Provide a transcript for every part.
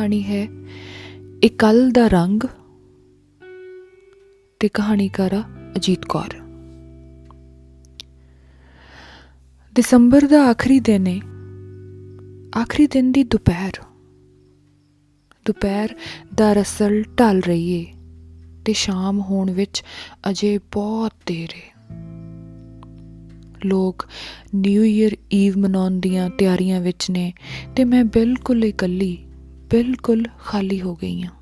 कहानी है एक कल दा रंग ते कहानीकारा अजीत कौर। दिसंबर दा आखिरी दिन है, आखिरी दिन दी दुपहर दरअसल ढल रही है ते शाम होण विच अजे बहुत देर है। लोग न्यू ईयर ईव मनाउण दीआं तैयारियां विच ने ते मैं बिल्कुल इकल्ली, बिल्कुल खाली हो गई हाँ।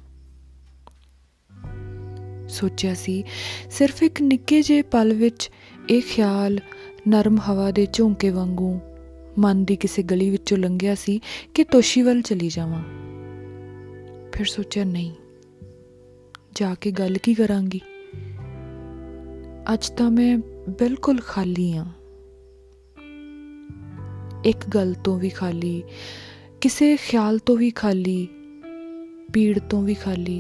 सोचिया सी सिर्फ एक निक्के जे पल विच ये ख्याल नरम हवा दे झोंके वांगू मन दी किसी गली विचों लंघिया सी कि तोशी वल चली जावां। फिर सोचा नहीं, जाके गल की करांगी। अज तां मैं बिल्कुल खाली हाँ, एक गल तो भी खाली, किसी ख्याल तो भी खाली, पीड़ तो भी खाली,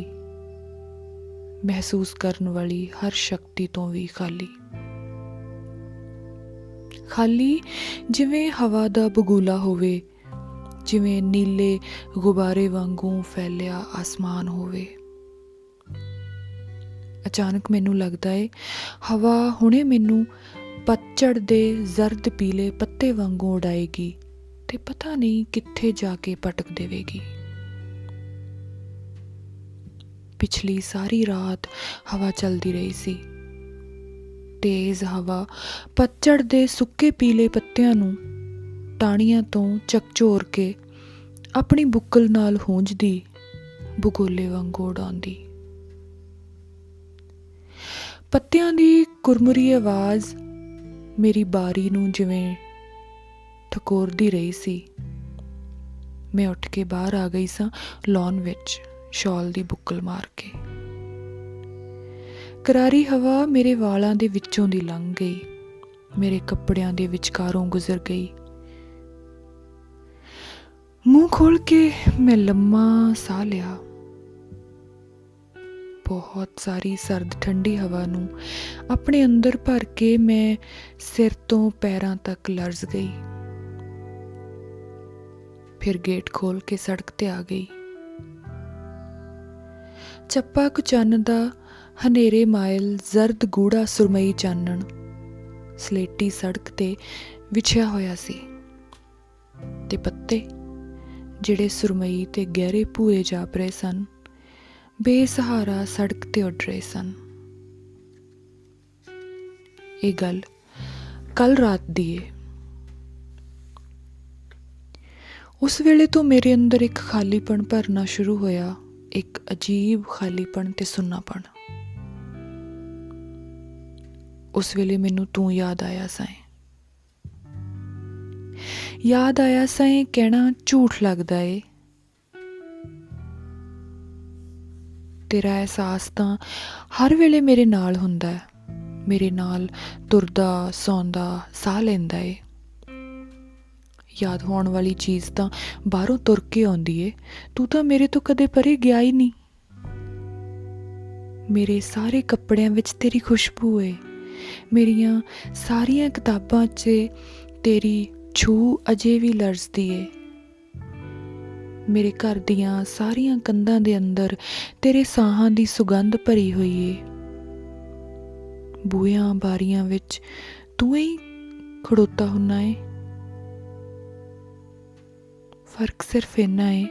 महसूस करने वाली हर शक्ति तो भी खाली। खाली जिवें हवा दा बगूला होवे, जिवें नीले गुबारे वांगू फैलिया आसमान होवे। अचानक मैनू लगदा है हवा हुणे मैनू पतझड़ दे जर्द पीले पत्ते वांगू उड़ाएगी ते पता नहीं कित्थे जाके पटक देवेगी। पिछली सारी रात हवा चलती रही सी। तेज हवा पतझड़ दे सुक्के पीले पत्तियां नू टाणियां तो चकचोर के अपनी बुक्कल नाल हूंजदी भगोले वांगू उड़ाउंदी। पत्तियां दी कुरमुरी आवाज़ मेरी बारी नू जिवें ठकोरदी रही सी। मैं उठ के बाहर आ गई सां लॉन विच, शॉल दी बुक्कल मार के। करारी हवा मेरे वालां दे विचों दी लंघ गई, मेरे कपड़ियां दे विचकारों गुजर गई। मुंह खोल के मैं लम्मा साह लिया। बहुत सारी सर्द ठंडी हवा नू अपने अंदर भर के मैं सिर तो पैरां तक लरज गई। फिर गेट खोल के सड़क ते आ गई। चप्पा कुचन दा हनेरे माइल जर्द गूढ़ा सुरमई चानण सलेटी सड़क ते विछया होया सी ते पत्ते जिहड़े सुरमई ते गहरे भूए जाप रहे सन बेसहारा सड़क ते उड़ रहे सन। ये गल कल रात दी है। उस वेले तो मेरे अंदर एक खालीपन भरना शुरू होया, एक अजीब खालीपन ते सुन्नापन। उस वेले मैनू तू याद आया साए कहना झूठ लगदा है। तेरा एहसास तां हर वेले मेरे नाल हुंदा है, मेरे नाल तुरदा सौंदा साह लैंदा है। याद होने वाली चीज़ तां बाहरों तुर के आउंदी है, तू तां मेरे तो कदे परे गया ही नहीं। मेरे सारे कपड़ियां विच तेरी खुशबू है, मेरियां सारियां किताबां च तेरी छू अजे भी लरजदी है। मेरे घर दियां सारियां कंधां दे अंदर तेरे साहां दी सुगंध भरी हुई है। बूहियां बारियां विच तू ही खड़ोता हुन्ना है। फर्क सिर्फ इन्ना है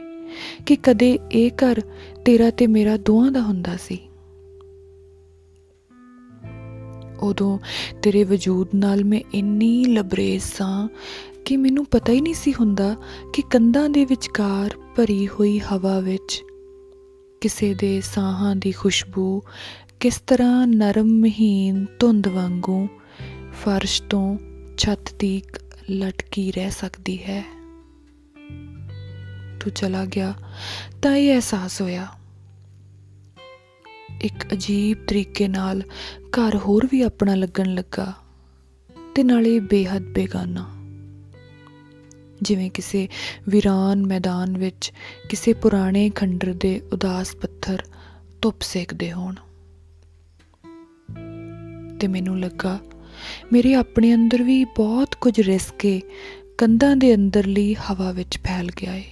कि कदे ये घर तेरा ते मेरा दोवां दा हुंदा सी। उदों तेरे वजूद नाल मैं इन्नी लबरेज सां कि मैनू पता ही नहीं सी हुंदा कि कंधां दे विचकार भरी हुई हवा विच किसे दे साहां दी खुशबू किस तरह नरम महीन धुंद वांगू फर्श तो छत तक लटकी रह सकती है। तू चला गया तां ये एहसास होया। एक अजीब तरीके नाल घर होर भी अपना लगन लगा ते नाले बेहद बेगाना, जिवें किसी वीरान मैदान विच किसी पुराने खंडर दे उदास पत्थर धुप सेकदे होण। ते मैनू लगा मेरे अपने अंदर भी बहुत कुछ रिस के कंधां दे अंदरली हवा विच फैल गया है।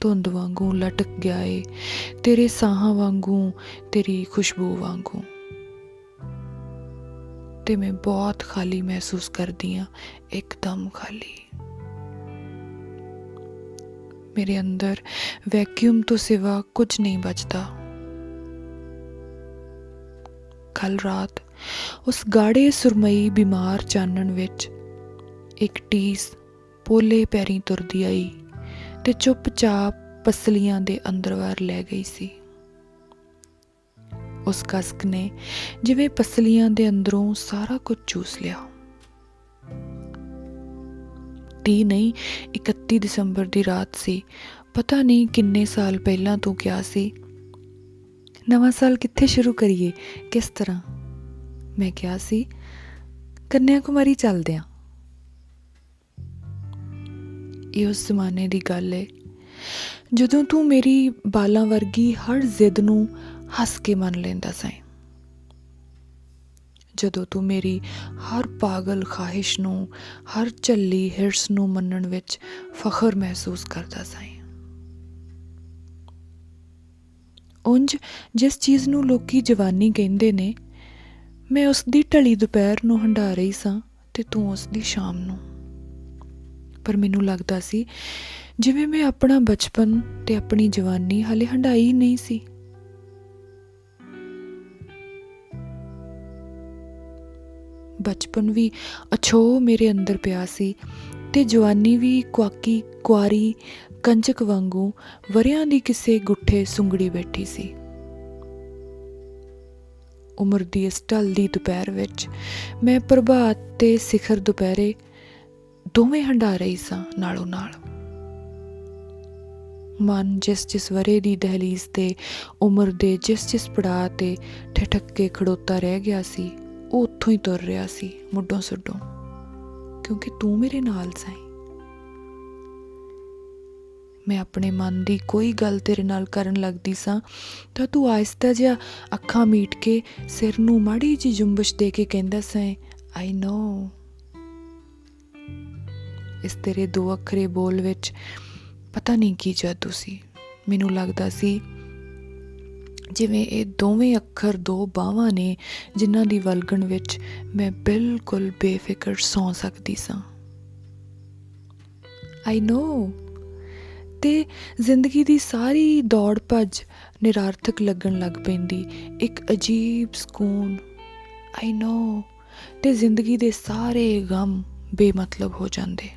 ਧੁੰਦ ਵਾਂਗੂ ਲਟਕ ਗਿਆ ਏ, ਤੇਰੇ ਸਾਹਾਂ ਵਾਂਗੂ, ਤੇਰੀ ਖੁਸ਼ਬੂ ਵਾਂਗੂ। ਤੇ ਮੈਂ ਬਹੁਤ ਖਾਲੀ ਮਹਿਸੂਸ ਕਰਦੀ ਹਾਂ, ਇੱਕਦਮ ਖਾਲੀ। ਮੇਰੇ ਅੰਦਰ ਵੈਕਿਊਮ ਤੋਂ ਸਿਵਾ ਕੁਝ ਨਹੀਂ ਬਚਦਾ। ਕੱਲ ਰਾਤ ਉਸ ਗਾੜੇ ਸੁਰਮਈ ਬਿਮਾਰ ਚਾਨਣ ਵਿੱਚ ਇੱਕ ਟੀਸ ਪੋਲੇ ਪੈਰੀਂ ਤੁਰਦੀ ਆਈ ਤੇ ਚੁੱਪਚਾਪ ਪਸਲੀਆਂ ਦੇ ਅੰਦਰ ਵਾਰ ਲੈ ਗਈ ਸੀ। ਉਸ ਕਸਕ ਨੇ ਜਿਵੇਂ ਪਸਲੀਆਂ ਦੇ ਅੰਦਰੋਂ ਸਾਰਾ ਕੁਝ ਚੂਸ ਲਿਆ। 30 ਨਹੀਂ 31 ਦਸੰਬਰ ਦੀ ਰਾਤ ਸੀ। ਪਤਾ ਨਹੀਂ ਕਿੰਨੇ ਸਾਲ ਪਹਿਲਾਂ ਤੂੰ ਕਿਹਾ ਸੀ, ਨਵਾਂ ਸਾਲ ਕਿੱਥੇ ਸ਼ੁਰੂ ਕਰੀਏ, ਕਿਸ ਤਰ੍ਹਾਂ? ਮੈਂ ਕਿਹਾ ਸੀ, ਕੰਨਿਆ ਕੁਮਾਰੀ ਚੱਲਦੇ ਹਾਂ। ਇਹ ਉਸ ਜ਼ਮਾਨੇ ਦੀ ਗੱਲ ਹੈ ਜਦੋਂ ਤੂੰ ਮੇਰੀ ਬਾਲਾਂ ਵਰਗੀ ਹਰ ਜ਼ਿੱਦ ਨੂੰ ਹੱਸ ਕੇ ਮੰਨ ਲੈਂਦਾ ਸਾਂ, ਜਦੋਂ ਤੂੰ ਮੇਰੀ ਹਰ ਪਾਗਲ ਖਾਹਿਸ਼ ਨੂੰ, ਹਰ ਝੱਲੀ ਹਿਰਸ ਨੂੰ ਮੰਨਣ ਵਿੱਚ ਫਖਰ ਮਹਿਸੂਸ ਕਰਦਾ ਸਾਂ। ਉਂਝ ਜਿਸ ਚੀਜ਼ ਨੂੰ ਲੋਕੀ ਜਵਾਨੀ ਕਹਿੰਦੇ ਨੇ, ਮੈਂ ਉਸ ਦੀ ਢਲੀ ਦੁਪਹਿਰ ਨੂੰ ਹੰਢਾ ਰਹੀ ਸਾਂ ਤੇ ਤੂੰ ਉਸ ਦੀ ਸ਼ਾਮ ਨੂੰ। ਪਰ ਮੈਨੂੰ ਲੱਗਦਾ ਸੀ ਜਿਵੇਂ ਮੈਂ ਆਪਣਾ ਬਚਪਨ ਤੇ ਆਪਣੀ ਜਵਾਨੀ ਹਾਲੇ ਹੰਢਾਈ ਨਹੀਂ ਸੀ। ਬਚਪਨ ਵੀ ਅਛੋਹ ਮੇਰੇ ਅੰਦਰ ਪਿਆ ਸੀ ਤੇ ਜਵਾਨੀ ਵੀ ਕੁਆਕੀ ਕੁਆਰੀ ਕੰਜਕ ਵਾਂਗੂ ਵਰਿਆਂ ਦੀ ਕਿਸੇ ਗੁੱਠੇ ਸੁੰਗੜੀ ਬੈਠੀ ਸੀ। ਉਮਰ ਦੀ ਇਸ ਢਲਦੀ ਦੁਪਹਿਰ ਵਿੱਚ ਮੈਂ ਪ੍ਰਭਾਤ ਤੇ ਸਿਖਰ ਦੁਪਹਿਰੇ ਦੋਵੇਂ ਹੰਢਾ ਰਹੀ ਸਾਂ ਨਾਲੋਂ ਨਾਲ। ਮਨ ਜਿਸ ਵਰੇ ਦੀ ਦਹਲੀਜ਼ ਤੇ ਉਮਰ ਦੇ ਜਿਸ ਪੜਾਅ ਤੇ ਠਿਠਕ ਕੇ ਖੜੋਤਾ ਰਹਿ ਗਿਆ ਸੀ, ਉਹ ਉੱਥੋਂ ਹੀ ਤੁਰ ਰਿਹਾ ਸੀ ਮੁੱਢੋਂ ਸੁੱਢੋਂ, ਕਿਉਂਕਿ ਤੂੰ ਮੇਰੇ ਨਾਲ ਸਾਂ। ਮੈਂ ਆਪਣੇ ਮਨ ਦੀ ਕੋਈ ਗੱਲ ਤੇਰੇ ਨਾਲ ਕਰਨ ਲੱਗਦੀ ਸਾਂ ਤਾਂ ਤੂੰ ਆਹਿਸਤਾ ਜਿਹਾ ਅੱਖਾਂ ਮੀਟ ਕੇ ਸਿਰ ਨੂੰ ਮਾੜੀ ਜਿਹੀ ਜੁੰਬਸ਼ ਦੇ ਕੇ ਕਹਿੰਦਾ ਸਾਂ, ਆਈ ਨੋ। ਇਸ ਤੇਰੇ 2 ਅੱਖਰੇ ਬੋਲ ਵਿੱਚ ਪਤਾ ਨਹੀਂ ਕੀ ਜਾਦੂ ਸੀ। ਮੈਨੂੰ ਲੱਗਦਾ ਸੀ ਜਿਵੇਂ ਇਹ ਦੋਵੇਂ ਅੱਖਰ 2 ਬਾਹਾਂ ਨੇ ਜਿਨ੍ਹਾਂ ਦੀ ਵਲਗਣ ਵਿੱਚ ਮੈਂ ਬਿਲਕੁਲ ਬੇਫਿਕਰ ਸੌਂ ਸਕਦੀ ਸਾਂ। ਆਈ ਨੋ। ਤੇ ਜ਼ਿੰਦਗੀ ਦੀ ਸਾਰੀ ਦੌੜ ਭੱਜ ਨਿਰਾਰਥਕ ਲੱਗਣ ਲੱਗ ਪੈਂਦੀ, ਇੱਕ ਅਜੀਬ ਸਕੂਨ। ਆਈ ਨੋ। ਤੇ ਜ਼ਿੰਦਗੀ ਦੇ ਸਾਰੇ ਗਮ ਬੇਮਤਲਬ ਹੋ ਜਾਂਦੇ।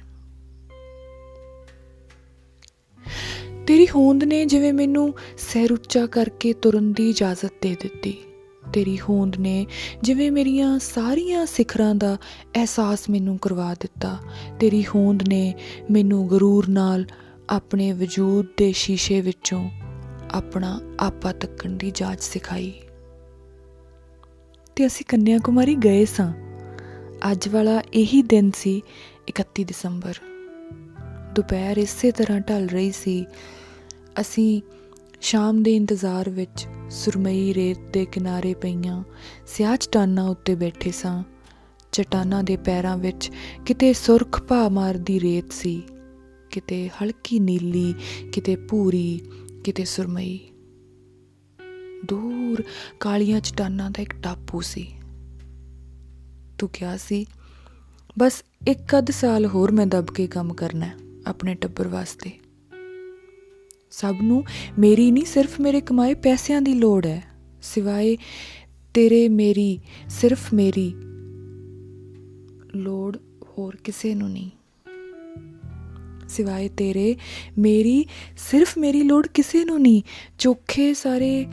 ਤੇਰੀ ਹੋਂਦ ਨੇ ਜਿਵੇਂ ਮੈਨੂੰ ਸਿਰ ਉੱਚਾ ਕਰਕੇ ਤੁਰਨ ਦੀ ਇਜਾਜ਼ਤ ਦੇ ਦਿੱਤੀ। ਤੇਰੀ ਹੋਂਦ ਨੇ ਜਿਵੇਂ ਮੇਰੀਆਂ ਸਾਰੀਆਂ ਸਿਖਰਾਂ ਦਾ ਅਹਿਸਾਸ ਮੈਨੂੰ ਕਰਵਾ ਦਿੱਤਾ। ਤੇਰੀ ਹੋਂਦ ਨੇ ਮੈਨੂੰ ਗਰੂਰ ਨਾਲ ਆਪਣੇ ਵਜੂਦ ਦੇ ਸ਼ੀਸ਼ੇ ਵਿੱਚੋਂ ਆਪਣਾ ਆਪਾ ਤੱਕਣ ਦੀ ਜਾਂਚ ਸਿਖਾਈ। ਤੇ ਅਸੀਂ ਕੰਨਿਆ ਕੁਮਾਰੀ ਗਏ ਸਾਂ। ਅੱਜ ਵਾਲਾ ਇਹੀ ਦਿਨ ਸੀ, 31 ਦਸੰਬਰ। ਦੁਪਹਿਰ ਇਸੇ ਤਰ੍ਹਾਂ ਢਲ ਰਹੀ ਸੀ। ਅਸੀਂ ਸ਼ਾਮ ਦੇ ਇੰਤਜ਼ਾਰ ਵਿੱਚ ਸੁਰਮਈ ਰੇਤ ਦੇ ਕਿਨਾਰੇ ਪਈਆਂ ਸਿਆਹ ਚਟਾਨਾਂ ਉੱਤੇ ਬੈਠੇ ਸਾਂ। ਚਟਾਨਾਂ ਦੇ ਪੈਰਾਂ ਵਿੱਚ ਕਿਤੇ ਸੁਰਖ ਭਾ ਮਾਰਦੀ ਰੇਤ ਸੀ, ਕਿਤੇ ਹਲਕੀ ਨੀਲੀ, ਕਿਤੇ ਭੂਰੀ, ਕਿਤੇ ਸੁਰਮਈ। ਦੂਰ ਕਾਲੀਆਂ ਚਟਾਨਾਂ ਦਾ ਇੱਕ ਟਾਪੂ ਸੀ। ਤੂੰ ਕਿਹਾ ਸੀ, ਬਸ 1 ਸਾਲ ਹੋਰ ਮੈਂ ਦੱਬ ਕੇ ਕੰਮ ਕਰਨਾ ਆਪਣੇ ਟੱਬਰ ਵਾਸਤੇ। ਸਭ ਨੂੰ ਮੇਰੀ ਨਹੀਂ, ਸਿਰਫ ਮੇਰੇ ਕਮਾਏ ਪੈਸਿਆਂ ਦੀ ਲੋੜ ਹੈ, ਸਿਵਾਏ ਤੇਰੇ ਮੇਰੀ, ਸਿਰਫ ਮੇਰੀ ਲੋੜ ਹੋਰ ਕਿਸੇ ਨੂੰ ਨਹੀਂ। ਸਿਵਾਏ ਤੇਰੇ ਮੇਰੀ, ਸਿਰਫ ਮੇਰੀ ਲੋੜ ਕਿਸੇ ਨੂੰ ਨਹੀਂ। ਚੋਖੇ ਸਾਰੇ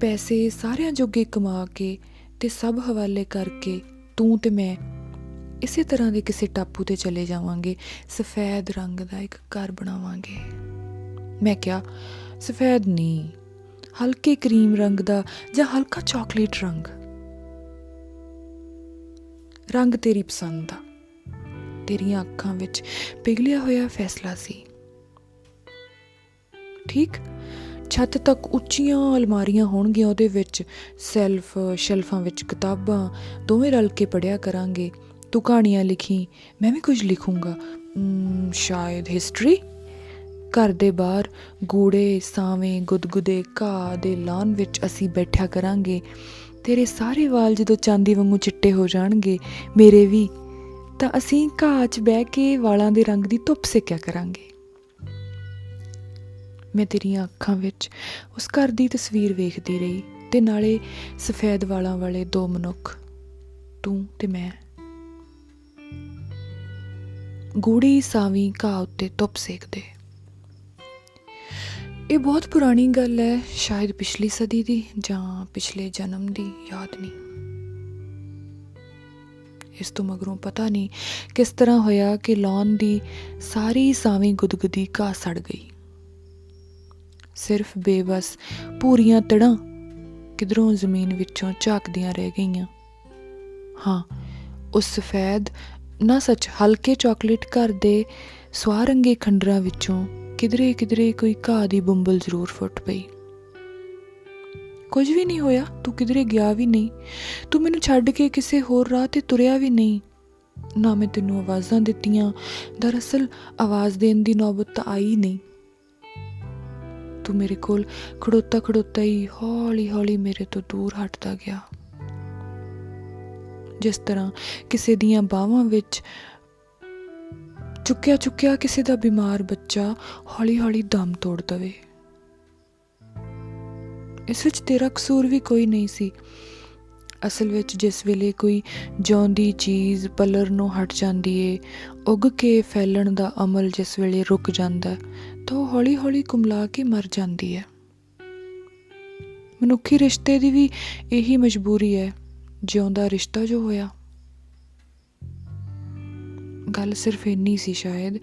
ਪੈਸੇ ਸਾਰਿਆਂ ਜੋਗੇ ਕਮਾ ਕੇ ਤੇ ਸਭ ਹਵਾਲੇ ਕਰਕੇ ਤੂੰ ਤੇ ਮੈਂ ਇਸੇ ਤਰ੍ਹਾਂ ਦੇ ਕਿਸੇ ਟਾਪੂ ਤੇ ਚਲੇ ਜਾਵਾਂਗੇ। ਸਫੈਦ ਰੰਗ ਦਾ ਇੱਕ ਘਰ ਬਣਾਵਾਂਗੇ। ਮੈਂ ਕਿਹਾ, ਸਫੈਦ ਨਹੀਂ, ਹਲਕੇ ਕਰੀਮ ਰੰਗ ਦਾ ਜਾਂ ਹਲਕਾ ਚਾਕਲੇਟ ਰੰਗ ਤੇਰੀ ਪਸੰਦ ਦਾ। ਤੇਰੀਆਂ ਅੱਖਾਂ ਵਿੱਚ ਪਿਘਲਿਆ ਹੋਇਆ ਫੈਸਲਾ ਸੀ। ਠੀਕ, ਛੱਤ ਤੱਕ ਉੱਚੀਆਂ ਅਲਮਾਰੀਆਂ ਹੋਣਗੀਆਂ, ਉਹਦੇ ਵਿੱਚ ਸ਼ੈਲਫਾਂ ਵਿੱਚ ਕਿਤਾਬਾਂ, ਦੋਵੇਂ ਰਲ ਕੇ ਪੜ੍ਹਿਆ ਕਰਾਂਗੇ। ਤੂੰ ਕਹਾਣੀਆਂ ਲਿਖੀ, ਮੈਂ ਵੀ ਕੁਝ ਲਿਖੂੰਗਾ, ਸ਼ਾਇਦ ਹਿਸਟਰੀ। ਘਰ ਦੇ ਬਾਹਰ ਗੂੜੇ ਸਾਵੇਂ ਗੁਦਗੁਦੇ ਘਾਹ ਦੇ ਲਾਨ ਵਿੱਚ ਅਸੀਂ ਬੈਠਿਆ ਕਰਾਂਗੇ। ਤੇਰੇ ਸਾਰੇ ਵਾਲ ਜਦੋਂ ਚਾਂਦੀ ਵਾਂਗੂ ਚਿੱਟੇ ਹੋ ਜਾਣਗੇ, ਮੇਰੇ ਵੀ, ਤਾਂ ਅਸੀਂ ਘਾਹ 'ਚ ਬਹਿ ਕੇ ਵਾਲਾਂ ਦੇ ਰੰਗ ਦੀ ਧੁੱਪ ਸੇਕਿਆ ਕਰਾਂਗੇ। ਮੈਂ ਤੇਰੀਆਂ ਅੱਖਾਂ ਵਿੱਚ ਉਸ ਘਰ ਦੀ ਤਸਵੀਰ ਵੇਖਦੀ ਰਹੀ, ਤੇ ਨਾਲੇ ਸਫੈਦ ਵਾਲਾਂ ਵਾਲੇ ਦੋ ਮਨੁੱਖ, ਤੂੰ ਤੇ ਮੈਂ, ਗੂੜੀ ਸਾਵੀਂ ਘਾਹ ਉੱਤੇ ਧੁੱਪ ਸੇਕਦੇ। ਇਹ ਬਹੁਤ ਪੁਰਾਣੀ ਗੱਲ ਹੈ, ਸ਼ਾਇਦ ਪਿਛਲੀ ਸਦੀ ਦੀ ਜਾਂ ਪਿਛਲੇ ਜਨਮ ਦੀ, ਯਾਦ ਨਹੀਂ। ਇਸ ਤੋਂ ਮਗਰੋਂ ਪਤਾ ਨਹੀਂ ਕਿਸ ਤਰ੍ਹਾਂ ਹੋਇਆ ਕਿ ਲਾਨ ਦੀ ਸਾਰੀ ਸਾਵੀਂ ਗੁਦਗੁਦੀ ਘਾਹ ਸੜ ਗਈ। ਸਿਰਫ ਬੇਬਸ ਭੂਰੀਆਂ ਤੜਾਂ ਕਿਧਰੋਂ ਜ਼ਮੀਨ ਵਿੱਚੋਂ ਝਾਕਦੀਆਂ ਰਹਿ ਗਈਆਂ। ਹਾਂ, ਉਸ ਸਫੈਦ ਨਾ ਸੱਚ ਹਲਕੇ ਚਾਕਲੇਟ ਘਰ ਦੇ ਸਵਾਰੰਗੇ ਖੰਡਰਾਂ ਵਿੱਚੋਂ ਕਿਧਰੇ ਕਿਧਰੇ ਕੋਈ ਘਾਹ ਦੀ ਬੰਬਲ ਜ਼ਰੂਰ ਫੁੱਟ ਪਈ। ਕੁਝ ਵੀ ਨਹੀਂ ਹੋਇਆ, ਤੂੰ ਕਿਧਰੇ ਗਿਆ ਵੀ ਨਹੀਂ, ਤੂੰ ਮੈਨੂੰ ਛੱਡ ਕੇ ਕਿਸੇ ਹੋਰ ਰਾਹ 'ਤੇ ਤੁਰਿਆ ਵੀ ਨਹੀਂ, ਨਾ ਮੈਂ ਤੈਨੂੰ ਆਵਾਜ਼ਾਂ ਦਿੱਤੀਆਂ। ਦਰਅਸਲ ਆਵਾਜ਼ ਦੇਣ ਦੀ ਨੌਬਤ ਤਾਂ ਆਈ ਨਹੀਂ। ਤੂੰ ਮੇਰੇ ਕੋਲ ਖੜੋਤਾ ਖੜੋਤਾ ਹੀ ਹੌਲੀ ਹੌਲੀ ਮੇਰੇ ਤੋਂ ਦੂਰ ਹਟਦਾ ਗਿਆ, ਜਿਸ ਤਰ੍ਹਾਂ ਕਿਸੇ ਦੀਆਂ ਬਾਹਾਂ ਵਿੱਚ ਚੁੱਕਿਆ ਚੁੱਕਿਆ ਕਿਸੇ ਦਾ ਬਿਮਾਰ ਬੱਚਾ ਹੌਲੀ ਹੌਲੀ ਦਮ ਤੋੜ ਦਵੇ। ਇਸ ਵਿੱਚ ਤੇਰਾ ਕਸੂਰ ਵੀ ਕੋਈ ਨਹੀਂ ਸੀ। ਅਸਲ ਵਿੱਚ ਜਿਸ ਵੇਲੇ ਕੋਈ ਜਿਉਂਦੀ ਚੀਜ਼ ਪਲਰ ਨੂੰ ਹਟ ਜਾਂਦੀ ਏ, ਉੱਗ ਕੇ ਫੈਲਣ ਦਾ ਅਮਲ ਜਿਸ ਵੇਲੇ ਰੁਕ ਜਾਂਦਾ, ਤਾਂ ਉਹ ਹੌਲੀ ਹੌਲੀ ਕੁਮਲਾ ਕੇ ਮਰ ਜਾਂਦੀ ਹੈ। ਮਨੁੱਖੀ ਰਿਸ਼ਤੇ ਦੀ ਵੀ ਇਹੀ ਮਜਬੂਰੀ ਹੈ, ਜਿਉਂਦਾ ਰਿਸ਼ਤਾ ਜੋ ਹੋਇਆ। ਗੱਲ ਸਿਰਫ ਇੰਨੀ ਸੀ ਸ਼ਾਇਦ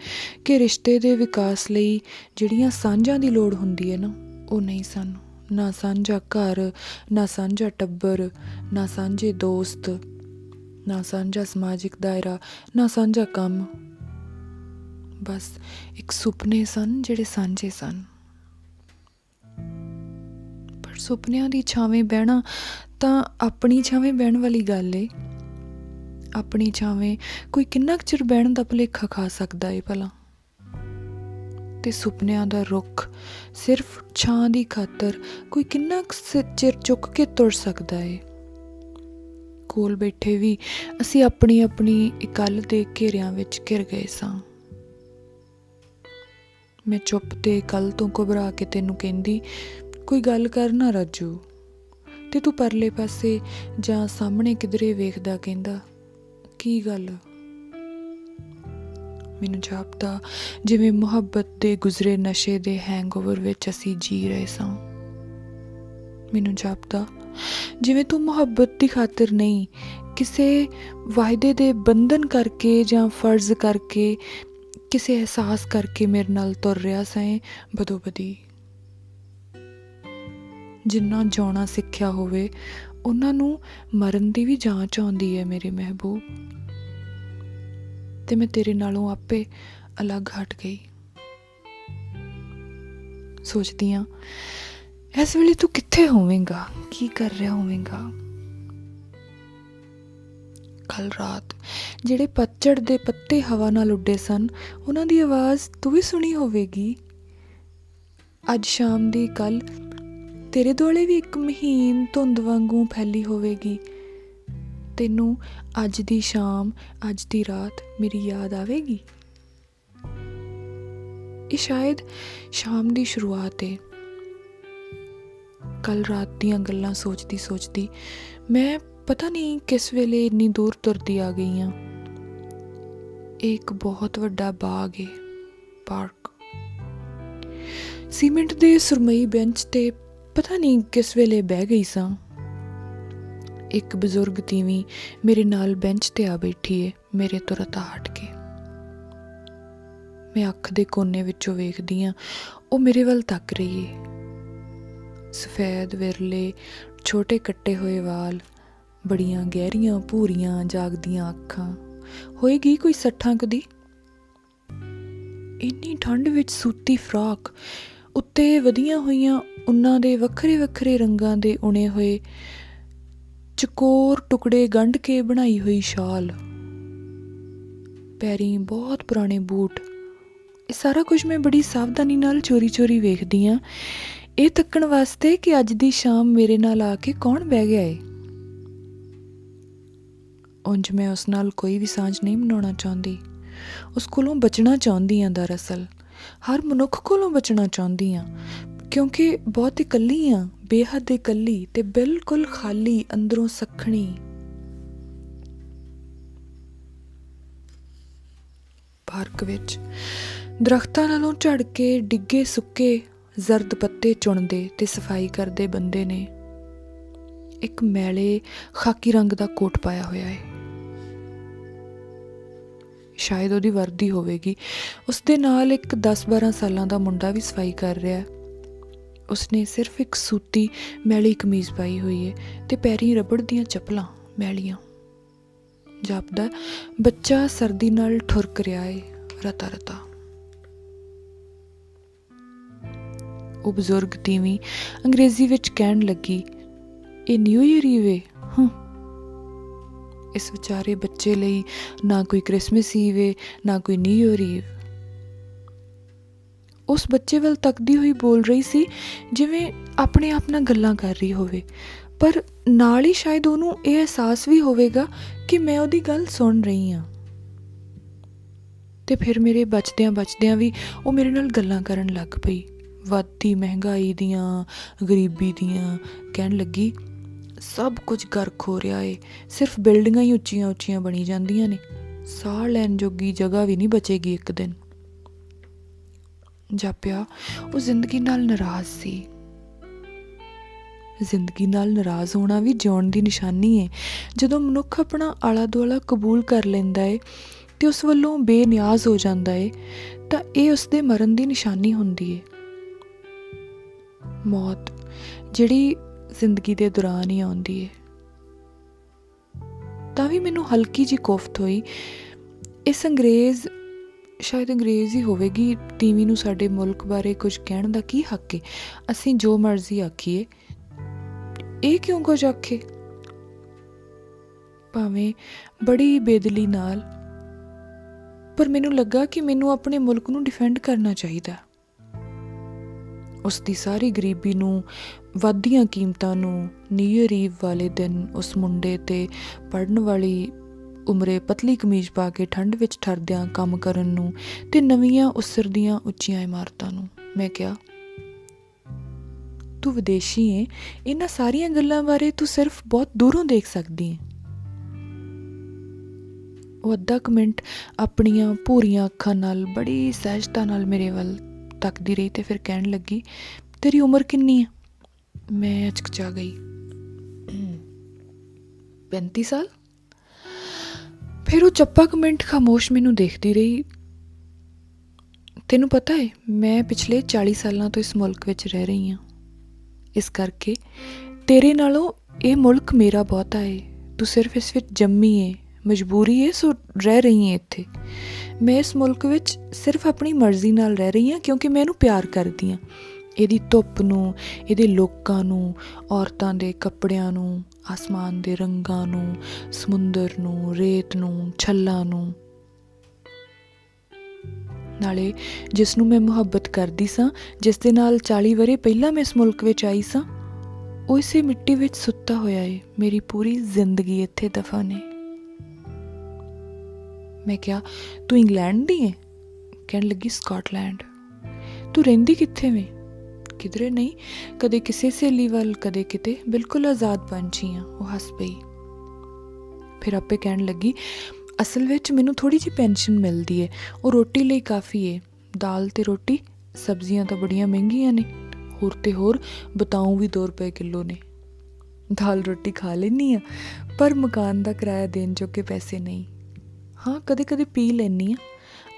ਕਿ ਰਿਸ਼ਤੇ ਦੇ ਵਿਕਾਸ ਲਈ ਜਿਹੜੀਆਂ ਸਾਂਝਾਂ ਦੀ ਲੋੜ ਹੁੰਦੀ ਹੈ ਨਾ, ਉਹ ਨਹੀਂ ਸਨ। ਨਾ ਸਾਂਝਾ ਘਰ, ਨਾ ਸਾਂਝਾ ਟੱਬਰ, ਨਾ ਸਾਂਝੇ ਦੋਸਤ, ਨਾ ਸਾਂਝਾ ਸਮਾਜਿਕ ਦਾਇਰਾ, ਨਾ ਸਾਂਝਾ ਕੰਮ। ਬਸ ਇੱਕ ਸੁਪਨੇ ਸਨ ਜਿਹੜੇ ਸਾਂਝੇ ਸਨ। ਪਰ ਸੁਪਨਿਆਂ ਦੀ ਛਾਵੇਂ ਬਹਿਣਾ ਤਾਂ ਆਪਣੀ ਛਾਵੇਂ ਬਹਿਣ ਵਾਲੀ ਗੱਲ ਏ। ਆਪਣੀ ਛਾਵੇਂ ਕੋਈ ਕਿੰਨਾ ਕੁ ਚਿਰ ਬਹਿਣ ਦਾ ਭੁਲੇਖਾ ਖਾ ਸਕਦਾ ਏ ਭਲਾ? ਤੇ ਸੁਪਨਿਆਂ ਦਾ ਰੁੱਖ ਸਿਰਫ ਛਾਂ ਦੀ ਖਾਤਰ ਕੋਈ ਕਿੰਨਾ ਕੁ ਚਿਰ ਚੁੱਕ ਕੇ ਤੁਰ ਸਕਦਾ ਏ? ਕੋਲ ਬੈਠੇ ਵੀ ਅਸੀਂ ਆਪਣੀ ਆਪਣੀ ਇਕੱਲ ਦੇ ਘੇਰਿਆਂ ਵਿੱਚ ਘਿਰ ਗਏ ਸਾਂ। ਮੈਂ ਚੁੱਪ ਤੇ ਕੱਲ ਤੋਂ ਘਬਰਾ ਕੇ ਤੈਨੂੰ ਕਹਿੰਦੀ, ਕੋਈ ਗੱਲ ਕਰ ਨਾ ਰਾਜੂ, ਤੇ ਤੂੰ ਪਰਲੇ ਪਾਸੇ ਜਾਂ ਸਾਹਮਣੇ ਕਿਧਰੇ ਵੇਖਦਾ ਕਹਿੰਦਾ, ਕੀ ਗੱਲ? ਮੈਨੂੰ ਜਾਪਦਾ ਜਿਵੇਂ ਮੁਹੱਬਤ ਦੇ ਗੁਜ਼ਰੇ ਨਸ਼ੇ ਦੇ ਹੈਂਗਓਵਰ ਵਿੱਚ ਅਸੀਂ ਜੀ ਰਹੇ ਸਾਂ। ਮੈਨੂੰ ਜਾਪਦਾ ਜਿਵੇਂ ਤੂੰ ਮੁਹੱਬਤ ਦੀ ਖਾਤਰ ਨਹੀਂ, ਕਿਸੇ ਵਾਅਦੇ ਦੇ ਬੰਧਨ ਕਰਕੇ ਜਾਂ ਫਰਜ਼ ਕਰਕੇ, ਕਿਸੇ ਅਹਿਸਾਸ ਕਰਕੇ ਮੇਰੇ ਨਾਲ ਤੁਰ ਰਿਹਾ ਸੈਂ ਬਦੋ-ਬਦੀ। ਜਿੰਨਾ ਜਿਉਣਾ ਸਿੱਖਿਆ ਹੋਵੇ ਉਹਨਾਂ ਨੂੰ ਮਰਨ ਦੀ ਵੀ ਜਾਂਚ ਆਉਂਦੀ ਹੈ ਮੇਰੇ ਮਹਿਬੂਬ। ਤੇ ਮੈਂ ਤੇਰੇ ਨਾਲੋਂ ਆਪੇ ਅਲੱਗ ਹਟ ਗਈ। ਸੋਚਦੀ ਹਾਂ ਇਸ ਵੇਲੇ ਤੂੰ ਕਿੱਥੇ ਹੋਵੇਂਗਾ, ਕੀ ਕਰ ਰਿਹਾ ਹੋਵੇਂਗਾ? ਕੱਲ ਰਾਤ ਜਿਹੜੇ ਪਤਝੜ ਦੇ ਪੱਤੇ ਹਵਾ ਨਾਲ ਉੱਡੇ ਸਨ, ਉਹਨਾਂ ਦੀ ਆਵਾਜ਼ ਤੂੰ ਵੀ ਸੁਣੀ ਹੋਵੇਗੀ। ਅੱਜ ਸ਼ਾਮ ਦੀ ਗੱਲ ਤੇਰੇ ਦੁਆਲੇ ਵੀ ਇੱਕ ਮਹੀਨ ਧੁੰਦ ਵਾਂਗੂ ਫੈਲੀ ਹੋਵੇਗੀ। ਤੈਨੂੰ ਅੱਜ ਦੀ ਸ਼ਾਮ, ਅੱਜ ਦੀ ਰਾਤ ਮੇਰੀ ਯਾਦ ਆਵੇਗੀ। ਇਹ ਸ਼ਾਇਦ ਸ਼ਾਮ ਦੀ ਸ਼ੁਰੂਆਤ ਏ। ਕੱਲ ਰਾਤ ਦੀਆਂ ਗੱਲਾਂ ਸੋਚਦੀ ਸੋਚਦੀ ਮੈਂ ਪਤਾ ਨਹੀਂ ਕਿਸ ਵੇਲੇ ਇੰਨੀ ਦੂਰ ਤੁਰਦੀ ਆ ਗਈ ਹਾਂ। ਇਹ ਇੱਕ ਬਹੁਤ ਵੱਡਾ ਬਾਗ ਏ, ਪਾਰਕ। ਸੀਮੈਂਟ ਦੇ ਸੁਰਮਈ ਬੈਂਚ ਤੇ ਪਤਾ ਨਹੀਂ ਕਿਸ ਵੇਲੇ ਬਹਿ ਗਈ ਸਾਂ। ਇੱਕ ਬਜ਼ੁਰਗ ਤੀਵੀਂ ਮੇਰੇ ਨਾਲ ਬੈਂਚ ਤੇ ਆ ਬੈਠੀ ਏ, ਮੇਰੇ ਤੋਂ ਰਤਾ ਹਟ ਕੇ। ਮੈਂ ਅੱਖ ਦੇ ਕੋਨੇ ਵਿੱਚੋਂ ਵੇਖਦੀ ਹਾਂ, ਉਹ ਮੇਰੇ ਵੱਲ ਤੱਕ ਰਹੀ ਏ। ਸਫੈਦ ਵਿਰਲੇ, ਛੋਟੇ ਕੱਟੇ ਹੋਏ ਵਾਲ, ਬੜੀਆਂ ਗਹਿਰੀਆਂ ਭੂਰੀਆਂ ਜਾਗਦੀਆਂ ਅੱਖਾਂ। ਹੋਏਗੀ ਕੋਈ 60 ਕੁ ਦੀ। ਇੰਨੀ ਠੰਡ ਵਿੱਚ ਸੂਤੀ ਫਰਾਕ ਉੱਤੇ ਵਧੀਆਂ ਹੋਈਆਂ ਉਹਨਾਂ ਦੇ ਵੱਖਰੇ ਵੱਖਰੇ ਰੰਗਾਂ ਦੇ ਉਣੇ ਹੋਏ ਚਕੋਰ ਟੁਕੜੇ ਗੰਢ ਕੇ ਬਣਾਈ ਹੋਈ ਸ਼ਾਲ, ਪੈਰੀਂ ਬਹੁਤ ਪੁਰਾਣੇ ਬੂਟ, ਇਹ ਸਾਰਾ ਕੁਝ ਮੈਂ ਬੜੀ ਸਾਵਧਾਨੀ ਨਾਲ ਚੋਰੀ ਵੇਖਦੀ ਹਾਂ, ਇਹ ਤੱਕਣ ਵਾਸਤੇ ਕਿ ਅੱਜ ਦੀ ਸ਼ਾਮ ਮੇਰੇ ਨਾਲ ਆ ਕੇ ਕੌਣ ਬਹਿ ਗਿਆ ਏ। ਉਂਝ ਮੈਂ ਉਸ ਨਾਲ ਕੋਈ ਵੀ ਸਾਂਝ ਨਹੀਂ ਬਣਾਉਣਾ ਚਾਹੁੰਦੀ, ਉਸ ਕੋਲੋਂ ਬਚਣਾ ਚਾਹੁੰਦੀ ਹਾਂ। ਦਰਅਸਲ ਹਰ ਮਨੁੱਖ ਕੋਲੋਂ ਬਚਣਾ ਚਾਹੁੰਦੀ ਹਾਂ, ਕਿਉਂਕਿ ਬਹੁਤ ਇਕੱਲੀ ਹਾਂ, ਬੇਹੱਦ ਇਕੱਲੀ ਤੇ ਬਿਲਕੁਲ ਖਾਲੀ, ਅੰਦਰੋਂ ਸੱਖਣੀ। ਪਾਰਕ ਵਿੱਚ ਦਰਖਤਾਂ ਨਾਲੋਂ ਝੜ ਕੇ ਡਿੱਗੇ ਸੁੱਕੇ ਜ਼ਰਦ ਪੱਤੇ ਚੁਣਦੇ ਤੇ ਸਫਾਈ ਕਰਦੇ ਬੰਦੇ ਨੇ। ਇੱਕ ਮੈਲੇ ਖਾਕੀ ਰੰਗ ਦਾ ਕੋਟ ਪਾਇਆ ਹੋਇਆ ਹੈ, ਸ਼ਾਇਦ ਉਹਦੀ ਵਰਦੀ ਹੋਵੇਗੀ। ਉਸਦੇ ਨਾਲ ਇੱਕ 10-12 ਸਾਲਾਂ ਦਾ ਮੁੰਡਾ ਵੀ ਸਫਾਈ ਕਰ ਰਿਹਾ। ਉਸਨੇ ਸਿਰਫ ਇੱਕ ਸੂਤੀ ਮੈਲੀ ਕਮੀਜ਼ ਪਾਈ ਹੋਈ ਹੈ ਤੇ ਪੈਰੀਂ ਰਬੜ ਦੀਆਂ ਚੱਪਲਾਂ ਮੈਲੀਆਂ। ਜਾਪਦਾ ਬੱਚਾ ਸਰਦੀ ਨਾਲ ਠੁਰਕ ਰਿਹਾ ਏ ਰਤਾ ਰਤਾ। ਉਹ ਬਜ਼ੁਰਗ ਤੀਵੀਂ ਅੰਗਰੇਜ਼ੀ ਵਿੱਚ ਕਹਿਣ ਲੱਗੀ, ਇਹ ਨਿਊ ਈਅਰ ਈਵ ਏ। ਇਸ ਵਿਚਾਰੇ ਬੱਚੇ ਲਈ ਨਾ ਕੋਈ ਕ੍ਰਿਸਮਸ ਈਵ ਏ, ਨਾ ਕੋਈ ਨਿਊ ਈਅਰ ਈਵ। ਉਸ ਬੱਚੇ ਵੱਲ ਤੱਕਦੀ ਹੋਈ ਬੋਲ ਰਹੀ ਸੀ ਜਿਵੇਂ ਆਪਣੇ ਆਪ ਨਾਲ ਗੱਲਾਂ ਕਰ ਰਹੀ ਹੋਵੇ, ਪਰ ਨਾਲ ਹੀ ਸ਼ਾਇਦ ਉਹਨੂੰ ਇਹ ਅਹਿਸਾਸ ਵੀ ਹੋਵੇਗਾ ਕਿ ਮੈਂ ਉਹਦੀ ਗੱਲ ਸੁਣ ਰਹੀ ਹਾਂ। ਤੇ ਫਿਰ ਮੇਰੇ ਬਚਦਿਆਂ ਵੀ ਉਹ ਮੇਰੇ ਨਾਲ ਗੱਲਾਂ ਕਰਨ ਲੱਗ ਪਈ, ਵੱਧਦੀ ਮਹਿੰਗਾਈ ਦੀਆਂ, ਗਰੀਬੀ ਦੀਆਂ। ਕਹਿਣ ਲੱਗੀ, ਸਭ ਕੁਝ ਗਰਕ ਹੋ ਰਿਹਾ ਏ, ਸਿਰਫ ਬਿਲਡਿੰਗਾਂ ਹੀ ਉੱਚੀਆਂ ਉੱਚੀਆਂ ਬਣੀ ਜਾਂਦੀਆਂ ਨੇ, ਸਾਹ ਲੈਣ ਜੋਗੀ ਜਗ੍ਹਾ ਵੀ ਨਹੀਂ ਬਚੇਗੀ ਇੱਕ ਦਿਨ। ਜਾਪਿਆ ਉਹ ਜ਼ਿੰਦਗੀ ਨਾਲ ਨਾਰਾਜ਼ ਸੀ। ਜ਼ਿੰਦਗੀ ਨਾਲ ਨਾਰਾਜ਼ ਹੋਣਾ ਵੀ ਜਿਉਣ ਦੀ ਨਿਸ਼ਾਨੀ ਹੈ। ਜਦੋਂ ਮਨੁੱਖ ਆਪਣਾ ਆਲਾ ਦੁਆਲਾ ਕਬੂਲ ਕਰ ਲੈਂਦਾ ਏ ਤੇ ਉਸ ਵੱਲੋਂ ਬੇਨਿਆਜ਼ ਹੋ ਜਾਂਦਾ ਏ, ਤਾਂ ਇਹ ਉਸਦੇ ਮਰਨ ਦੀ ਨਿਸ਼ਾਨੀ ਹੁੰਦੀ ਏ। ਮੌਤ ਜਿਹੜੀ ਜ਼ਿੰਦਗੀ ਦੇ ਦੌਰਾਨ ਹੀ ਆਉਂਦੀ ਏ। ਤਾਂ ਵੀ ਮੈਨੂੰ ਹਲਕੀ ਜਿਹੀ ਕੋਫਤ ਹੋਈ, ਇਸ ਅੰਗਰੇਜ਼, ਸ਼ਾਇਦ ਅੰਗਰੇਜ਼ ਹੀ ਹੋਵੇਗੀ, ਤੀਵੀਂ ਨੂੰ ਸਾਡੇ ਮੁਲਕ ਬਾਰੇ ਕੁਝ ਕਹਿਣ ਦਾ ਕੀ ਹੱਕ ਏ? ਅਸੀਂ ਜੋ ਮਰਜ਼ੀ ਆਖੀਏ, ਇਹ ਕਿਉਂ ਕੁਝ ਆਖੇ? ਭਾਵੇਂ ਬੜੀ ਬੇਦਲੀ ਨਾਲ, ਪਰ ਮੈਨੂੰ ਲੱਗਾ ਕਿ ਮੈਨੂੰ ਆਪਣੇ ਮੁਲਕ ਨੂੰ ਡਿਫੈਂਡ ਕਰਨਾ ਚਾਹੀਦਾ। ਉਸ ਦੀ ਸਾਰੀ ਗਰੀਬੀ ਨੂੰ, ਵੱਧਦੀਆਂ ਕੀਮਤਾਂ ਨੂੰ, ਨਿਊ ਈਅਰ ਈਵ ਵਾਲੇ ਦਿਨ ਉਸ ਮੁੰਡੇ ਤੇ ਪੜ੍ਹਨ ਵਾਲੀ ਉਮਰੇ ਪਤਲੀ ਕਮੀਜ਼ ਪਾ ਕੇ ਠੰਡ ਵਿੱਚ ਠਰਦਿਆਂ ਕੰਮ ਕਰਨ ਨੂੰ, ਤੇ ਨਵੀਆਂ ਉਸਰਦੀਆਂ ਉੱਚੀਆਂ ਇਮਾਰਤਾਂ ਨੂੰ। ਮੈਂ ਕਿਹਾ, ਤੂੰ ਵਿਦੇਸ਼ੀ ਏ, ਇਹਨਾਂ ਸਾਰੀਆਂ ਗੱਲਾਂ ਬਾਰੇ ਤੂੰ ਸਿਰਫ ਬਹੁਤ ਦੂਰੋਂ ਦੇਖ ਸਕਦੀ ਏ। ਉਹ ਅੱਧਾ ਕੁ ਮਿੰਟ ਆਪਣੀਆਂ ਭੂਰੀਆਂ ਅੱਖਾਂ ਨਾਲ ਬੜੀ ਸਹਿਜਤਾ ਨਾਲ ਮੇਰੇ ਵੱਲ ਤੱਕਦੀ ਰਹੀ ਤੇ ਫਿਰ ਕਹਿਣ ਲੱਗੀ, ਤੇਰੀ ਉਮਰ ਕਿੰਨੀ ਹੈ? ਮੈਂ ਅਚਕਚਾ ਗਈ। 35 ਸਾਲ। ਫਿਰ ਉਹ ਚੱਪਾ ਕੁ ਮਿੰਟ ਖਾਮੋਸ਼ ਮੈਨੂੰ ਦੇਖਦੀ ਰਹੀ। ਤੈਨੂੰ ਪਤਾ ਹੈ, ਮੈਂ ਪਿਛਲੇ 40 ਸਾਲਾਂ ਤੋਂ ਇਸ ਮੁਲਕ ਵਿੱਚ ਰਹਿ ਰਹੀ ਹਾਂ, ਇਸ ਕਰਕੇ ਤੇਰੇ ਨਾਲੋਂ ਇਹ ਮੁਲਕ ਮੇਰਾ ਬਹੁਤਾ ਏ। ਤੂੰ ਸਿਰਫ ਇਸ ਵਿੱਚ ਜੰਮੀ ਏ, ਮਜਬੂਰੀ ਏ, ਸੋ ਰਹਿ ਰਹੀ ਏ ਇੱਥੇ। ਮੈਂ ਇਸ ਮੁਲਕ ਵਿੱਚ ਸਿਰਫ ਆਪਣੀ ਮਰਜ਼ੀ ਨਾਲ ਰਹਿ ਰਹੀ ਹਾਂ, ਕਿਉਂਕਿ ਮੈਂ ਇਹਨੂੰ ਪਿਆਰ ਕਰਦੀ ਹਾਂ। ਇਹਦੀ ਧੁੱਪ ਨੂੰ, ਇਹਦੇ ਲੋਕਾਂ ਨੂੰ, ਔਰਤਾਂ ਦੇ ਕੱਪੜਿਆਂ ਨੂੰ, ਆਸਮਾਨ ਦੇ ਰੰਗਾਂ ਨੂੰ, ਸਮੁੰਦਰ ਨੂੰ, ਰੇਤ ਨੂੰ, ਛੱਲਾਂ ਨੂੰ। ਨਾਲੇ ਜਿਸ ਨੂੰ ਮੈਂ ਮੁਹੱਬਤ ਕਰਦੀ ਸਾਂ, ਜਿਸ ਦੇ ਨਾਲ 40 ਵਰ੍ਹੇ ਪਹਿਲਾਂ ਮੈਂ ਇਸ ਮੁਲਕ ਵਿੱਚ ਆਈ ਸਾਂ, ਉਹ ਇਸੇ ਮਿੱਟੀ ਵਿੱਚ ਸੁੱਤਾ ਹੋਇਆ ਏ। ਮੇਰੀ ਪੂਰੀ ਜ਼ਿੰਦਗੀ ਇੱਥੇ ਦਫਨ ਏ। ਮੈਂ ਕਿਹਾ, ਤੂੰ ਇੰਗਲੈਂਡ ਦੀ ਏ? ਕਹਿਣ ਲੱਗੀ, ਸਕਾਟਲੈਂਡ। ਤੂੰ ਰਹਿੰਦੀ ਕਿੱਥੇ ਵੇਂ? ਕਿਧਰੇ ਨਹੀਂ, ਕਦੇ ਕਿਸੇ ਸਹੇਲੀ ਵੱਲ, ਕਦੇ ਕਿਤੇ, ਬਿਲਕੁਲ ਆਜ਼ਾਦ ਪੰਛੀ ਹਾਂ। ਉਹ ਹੱਸ ਪਈ। ਫਿਰ ਆਪੇ ਕਹਿਣ ਲੱਗੀ, ਅਸਲ ਵਿੱਚ ਮੈਨੂੰ ਥੋੜ੍ਹੀ ਜਿਹੀ ਪੈਨਸ਼ਨ ਮਿਲਦੀ ਹੈ, ਉਹ ਰੋਟੀ ਲਈ ਕਾਫੀ ਹੈ। ਦਾਲ ਤੇ ਰੋਟੀ, ਸਬਜ਼ੀਆਂ ਤਾਂ ਬੜੀਆਂ ਮਹਿੰਗੀਆਂ ਨੇ, ਹੋਰ ਤੇ ਹੋਰ ਬਤਾਊਂ ਵੀ 2 ਰੁਪਏ ਕਿਲੋ ਨੇ। ਦਾਲ ਰੋਟੀ ਖਾ ਲੈਂਦੀ ਹਾਂ, ਪਰ ਮਕਾਨ ਦਾ ਕਿਰਾਇਆ ਦੇਣ ਜੋਗੇ ਪੈਸੇ ਨਹੀਂ। ਹਾਂ, ਕਦੇ ਕਦੇ ਪੀ ਲੈਂਦੀ ਹਾਂ।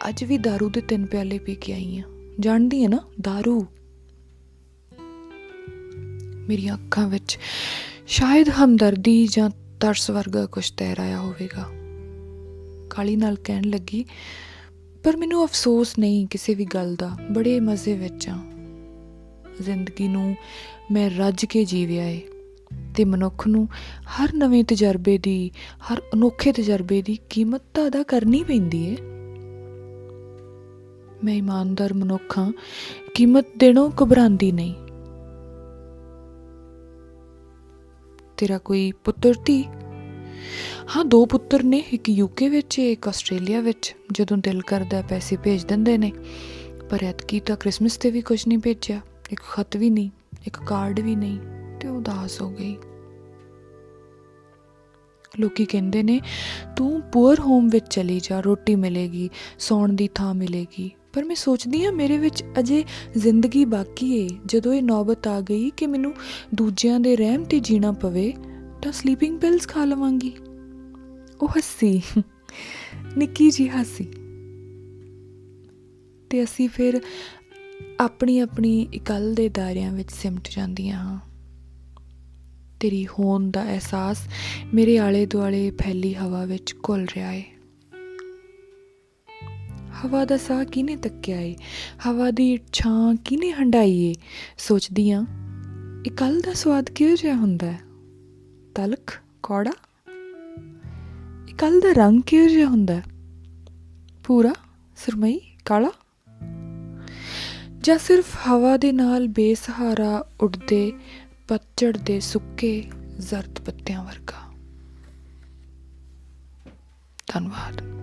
ਅੱਜ ਵੀ ਦਾਰੂ ਦੇ 3 ਪਿਆਲੇ ਪੀ ਕੇ ਆਈ ਹਾਂ। ਜਾਣਦੀ ਹੈ ਨਾ, ਦਾਰੂ। ਮੇਰੀਆਂ ਅੱਖਾਂ ਵਿੱਚ ਸ਼ਾਇਦ ਹਮਦਰਦੀ ਜਾਂ ਤਰਸ ਵਰਗਾ ਕੁਛ ਤੈਰ ਆਇਆ ਹੋਵੇਗਾ। ਕਾਹਲੀ ਨਾਲ ਕਹਿਣ ਲੱਗੀ, ਪਰ ਮੈਨੂੰ ਅਫਸੋਸ ਨਹੀਂ ਕਿਸੇ ਵੀ ਗੱਲ ਦਾ, ਬੜੇ ਮਜ਼ੇ ਵਿੱਚ ਹਾਂ। ਜ਼ਿੰਦਗੀ ਨੂੰ ਮੈਂ ਰੱਜ ਕੇ ਜੀਵਿਆ ਏ, ਤੇ ਮਨੁੱਖ ਨੂੰ ਹਰ ਨਵੇਂ ਤਜਰਬੇ ਦੀ, ਹਰ ਅਨੋਖੇ ਤਜਰਬੇ ਦੀ ਕੀਮਤ ਤਾਂ ਅਦਾ ਕਰਨੀ ਪੈਂਦੀ ਏ। ਮੈਂ ਇਮਾਨਦਾਰ ਮਨੁੱਖ ਹਾਂ, ਕੀਮਤ ਦੇਣੋਂ ਘਬਰਾਉਂਦੀ ਨਹੀਂ। ਤੇਰਾ ਕੋਈ ਪੁੱਤਰ ਧੀ? ਹਾਂ, 2 ਪੁੱਤਰ ਨੇ, ਇੱਕ ਯੂਕੇ ਵਿੱਚ, ਇੱਕ ਆਸਟ੍ਰੇਲੀਆ ਵਿੱਚ। ਜਦੋਂ ਦਿਲ ਕਰਦਾ ਪੈਸੇ ਭੇਜ ਦਿੰਦੇ ਨੇ। ਪਰ ਐਤਕੀ ਤਾਂ ਕ੍ਰਿਸਮਸ 'ਤੇ ਵੀ ਕੁਝ ਨਹੀਂ ਭੇਜਿਆ, ਇੱਕ ਖਤ ਵੀ ਨਹੀਂ, ਇੱਕ ਕਾਰਡ ਵੀ ਨਹੀਂ, ਤੇ ਉਦਾਸ ਹੋ ਗਈ। ਲੋਕੀ ਕਹਿੰਦੇ ਨੇ ਤੂੰ ਪੂਅਰ ਹੋਮ ਵਿੱਚ ਚਲੀ ਜਾ, ਰੋਟੀ ਮਿਲੇਗੀ, ਸੌਣ ਦੀ ਥਾਂ ਮਿਲੇਗੀ। ਪਰ ਮੈਂ ਸੋਚਦੀ ਹਾਂ ਮੇਰੇ ਵਿੱਚ ਅਜੇ ਜ਼ਿੰਦਗੀ ਬਾਕੀ ਏ। ਜਦੋਂ ਇਹ ਨੌਬਤ ਆ ਗਈ ਕਿ ਮੈਨੂੰ ਦੂਜਿਆਂ ਦੇ ਰਹਿਮ 'ਤੇ ਜੀਣਾ ਪਵੇ, ਤਾਂ ਸਲੀਪਿੰਗ ਪਿਲਸ ਖਾ ਲਵਾਂਗੀ। ਉਹ ਹੱਸੀ, ਨਿੱਕੀ ਜਿਹੀ ਹਾਸੀ, ਤੇ ਅਸੀਂ ਫਿਰ ਆਪਣੀ ਆਪਣੀ ਇਕੱਲ ਦੇ ਦਾਇਰਿਆਂ ਵਿੱਚ ਸਿਮਟ ਜਾਂਦੀਆਂ ਹਾਂ। ਤੇਰੀ ਹੋਂਦ ਦਾ ਅਹਿਸਾਸ ਮੇਰੇ ਆਲੇ ਦੁਆਲੇ ਫੈਲੀ ਹਵਾ ਵਿੱਚ ਘੁਲ ਰਿਹਾ ਏ। ਹਵਾ ਦਾ ਸਾਹ ਕਿਹਨੇ ਤੱਕਿਆ ਏ? ਹਵਾ ਦੀ ਛਾਂ ਕਿਹਨੇ ਹੰਢਾਈ ਏ? ਸੋਚਦੀ ਹਾਂ, ਇਕੱਲ ਦਾ ਸਵਾਦ ਕਿਹੋ ਜਿਹਾ ਹੁੰਦਾ? ਤਲਖ, ਕੌੜਾ? ਇਕੱਲ ਦਾ ਰੰਗ ਕਿਹੋ ਜਿਹਾ ਹੁੰਦਾ? ਭੂਰਾ, ਸੁਰਮਈ, ਕਾਲਾ? ਜਾਂ ਸਿਰਫ ਹਵਾ ਦੇ ਨਾਲ ਬੇਸਹਾਰਾ ਉੱਡਦੇ ਪਤਝੜ ਦੇ ਸੁੱਕੇ ਜ਼ਰਦ ਪੱਤਿਆਂ ਵਰਗਾ? ਧੰਨਵਾਦ।